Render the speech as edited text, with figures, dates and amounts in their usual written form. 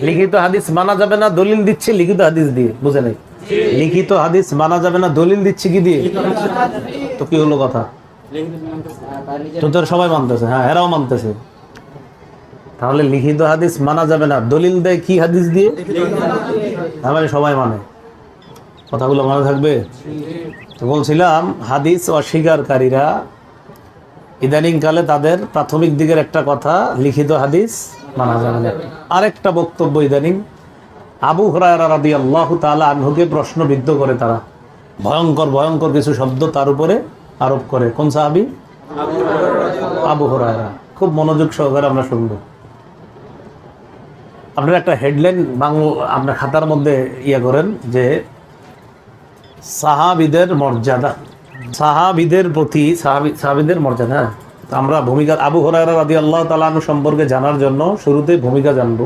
লিখিত হাদিস মানা যাবে না, দলিল দিচ্ছে লিখিত হাদিস দিয়ে, বুঝে নাই? লিখিত হাদিস মানা যাবে না, দলিল দিচ্ছে কি দিয়ে? তো কি হলো কথা? তোদের সবাই মানতেছে, হ্যাঁ এরাও মানতেছে। তাহলে লিখিত হাদিস মানা যাবে না, দলিল দেয় কি হাদিস দিয়ে? তাহলে সবাই মানে, কথাগুলো মনে থাকবে। তো বলছিলাম হাদিস অস্বীকারীরা ইদানিং কালে তাদের প্রাথমিক দিকের একটা কথা, লিখিত হাদিস মানা যাবে না। আরেকটা বক্তব্য ইদানিং আবু হুরায়রা রাদিয়াল্লাহু তাআলা আনহুকে প্রশ্নবিদ্ধ করে তারা, ভয়ঙ্কর ভয়ঙ্কর কিছু শব্দ তার উপরে আরোপ করে। কোন সাহাবী? আবু হুরায়রা। খুব মনোযোগ সহকারে আমরা শুনবো। আপনারা একটা হেডলাইন আপনার খাতার মধ্যে ইয়ে করেন যে সাহাবীদের মর্যাদা, সাহাবীদের প্রতি সাহাবীদের মর্যাদা। আমরা ভূমিকা আবু হুরায়রা রাদিয়াল্লাহু তাআলা আনহু সম্পর্কে জানার জন্য শুরুতে ভূমিকা জানবো।